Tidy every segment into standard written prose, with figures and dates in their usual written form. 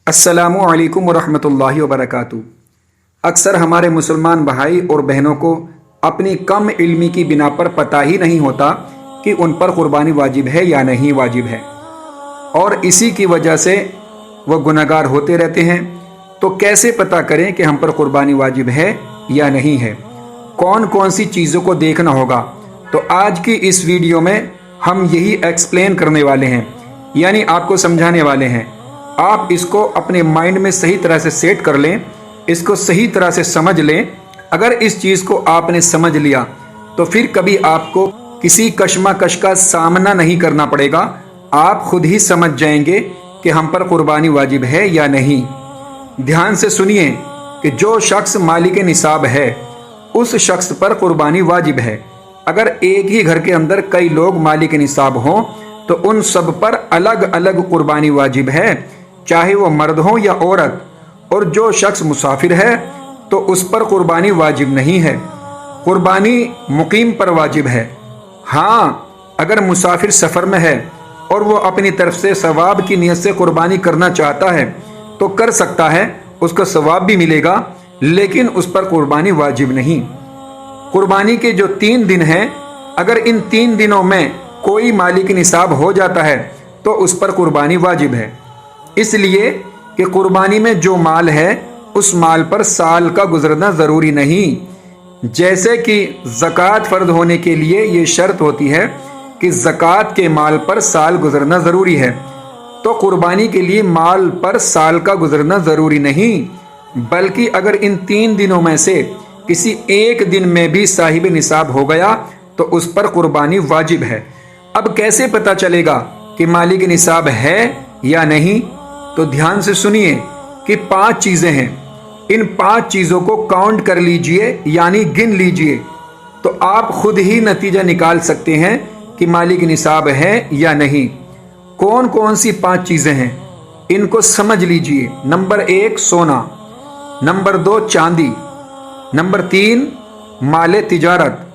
अस्सलामु अलैकुम वरहमतुल्लाहि वबरकातुहू। अक्सर हमारे मुसलमान भाई और बहनों को अपनी कम इल्मी की बिना पर पता ही नहीं होता कि उन पर कुर्बानी वाजिब है या नहीं वाजिब है, और इसी की वजह से वह गुनहगार होते रहते हैं। तो कैसे पता करें कि हम पर कुर्बानी वाजिब है या नहीं है, कौन कौन सी चीज़ों को देखना होगा? तो आज की इस वीडियो में हम यही एक्सप्लेन करने वाले हैं, यानी आपको समझाने वाले हैं। आप इसको अपने माइंड में सही तरह से सेट कर लें, इसको सही तरह से समझ लें। अगर इस चीज़ को आपने समझ लिया तो फिर कभी आपको किसी कशमकश का सामना नहीं करना पड़ेगा। आप खुद ही समझ जाएंगे कि हम पर कुर्बानी वाजिब है या नहीं। ध्यान से सुनिए कि जो शख्स मालिक निसाब है उस शख्स पर कुर्बानी वाजिब है। अगर एक ही घर के अंदर कई लोग मालिक निसाब हों तो उन सब पर अलग अलग कुर्बानी वाजिब है, चाहे वो मर्द हो या औरत। और जो शख्स मुसाफिर है तो उस पर कुर्बानी वाजिब नहीं है, कुर्बानी मुकीम पर वाजिब है। हाँ, अगर मुसाफिर सफ़र में है और वो अपनी तरफ से सवाब की नीयत से कुर्बानी करना चाहता है तो कर सकता है, उसको सवाब भी मिलेगा, लेकिन उस पर कुर्बानी वाजिब नहीं। कुर्बानी के जो 3 दिन हैं, अगर इन 3 दिनों में कोई मालिक निसाब हो जाता है तो उस पर कुर्बानी वाजिब है। इसलिए कि कुर्बानी में जो माल है उस माल पर साल का गुजरना ज़रूरी नहीं। जैसे कि ज़कात फ़र्ज होने के लिए ये शर्त होती है कि ज़कात के माल पर साल गुजरना ज़रूरी है, तो कुर्बानी के लिए माल पर साल का गुजरना ज़रूरी नहीं, बल्कि अगर इन 3 दिनों में से किसी एक दिन में भी साहिब निसाब हो गया तो उस पर कुर्बानी वाजिब है। अब कैसे पता चलेगा कि मालिक निसाब है या नहीं? तो ध्यान से सुनिए कि 5 चीज़ें हैं। इन 5 चीज़ों को काउंट कर लीजिए, यानी गिन लीजिए, तो आप खुद ही नतीजा निकाल सकते हैं कि मालिक निसाब है या नहीं। कौन कौन सी 5 चीज़ें हैं, इनको समझ लीजिए। नंबर 1 सोना, नंबर 2 चांदी, नंबर 3 माले तिजारत,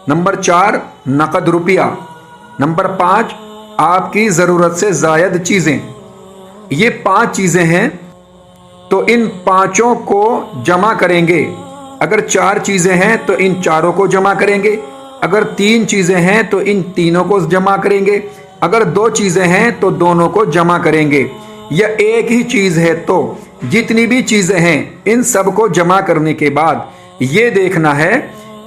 नंबर 4 नकद रुपया, नंबर 5 आपकी ज़रूरत से ज़ायद चीज़ें। ये 5 चीज़ें हैं, तो इन 5 को जमा करेंगे। अगर 4 चीज़ें हैं तो इन 4 को जमा करेंगे, अगर 3 चीज़ें हैं तो इन 3 को जमा करेंगे, अगर 2 चीज़ें हैं तो दोनों को जमा करेंगे, या एक ही चीज़ है तो जितनी भी चीज़ें हैं इन सब को जमा करने के बाद ये देखना है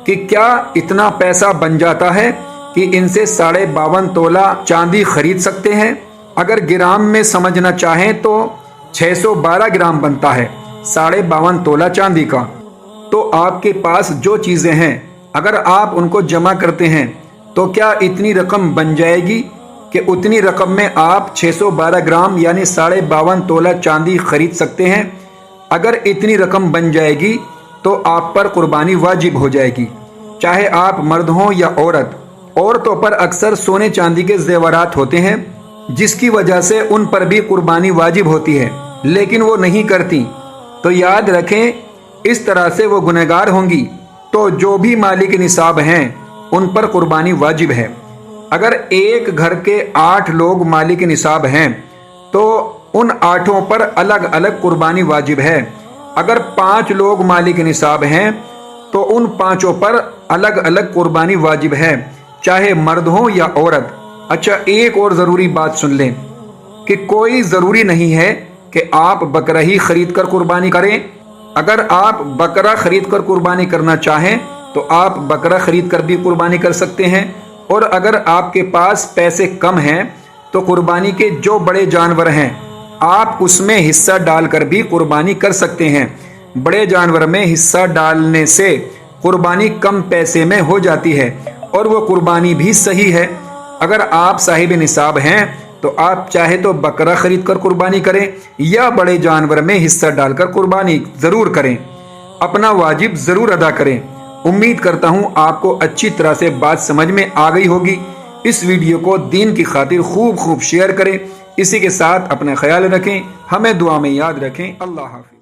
कि क्या इतना पैसा बन जाता है कि इनसे 52.5 तोला चांदी खरीद सकते हैं। अगर ग्राम में समझना चाहें तो 612 ग्राम बनता है 52.5 तोला चांदी का। तो आपके पास जो चीज़ें हैं अगर आप उनको जमा करते हैं तो क्या इतनी रकम बन जाएगी कि उतनी रकम में आप 612 ग्राम यानी 52.5 तोला चांदी खरीद सकते हैं? अगर इतनी रकम बन जाएगी तो आप पर कुर्बानी वाजिब हो जाएगी, चाहे आप मर्द हों या औरत। औरतों पर अक्सर सोने चांदी के जेवरात होते हैं जिसकी वजह से उन पर भी कुर्बानी वाजिब होती है, लेकिन वो नहीं करती। तो याद रखें, इस तरह से वो गुनहगार होंगी। तो जो भी मालिक निसाब हैं उन पर कुर्बानी वाजिब है। अगर एक घर के 8 लोग मालिक निसाब हैं तो उन 8 पर अलग अलग कुर्बानी वाजिब है। अगर 5 लोग मालिक निसाब हैं तो उन 5 पर अलग अलग कुर्बानी वाजिब है, चाहे मर्द हो या औरत। अच्छा, एक और ज़रूरी बात सुन लें कि कोई ज़रूरी नहीं है कि आप बकरा ही खरीद कर कुर्बानी करें। अगर आप बकरा खरीद कर कुर्बानी करना चाहें तो आप बकरा खरीद कर भी कुर्बानी कर सकते हैं। और अगर आपके पास पैसे कम हैं तो कुर्बानी के जो बड़े जानवर हैं आप उसमें हिस्सा डालकर भी कुर्बानी कर सकते हैं। बड़े जानवर में हिस्सा डालने से कुर्बानी कम पैसे में हो जाती है और वो कुर्बानी भी सही है। अगर आप साहिब निसाब हैं तो आप चाहे तो बकरा खरीद कर कुर्बानी करें या बड़े जानवर में हिस्सा डालकर कुर्बानी ज़रूर करें, अपना वाजिब ज़रूर अदा करें। उम्मीद करता हूँ आपको अच्छी तरह से बात समझ में आ गई होगी। इस वीडियो को दीन की खातिर खूब शेयर करें। इसी के साथ अपना ख्याल रखें, हमें दुआ में याद रखें। अल्लाह हाफ़िज़।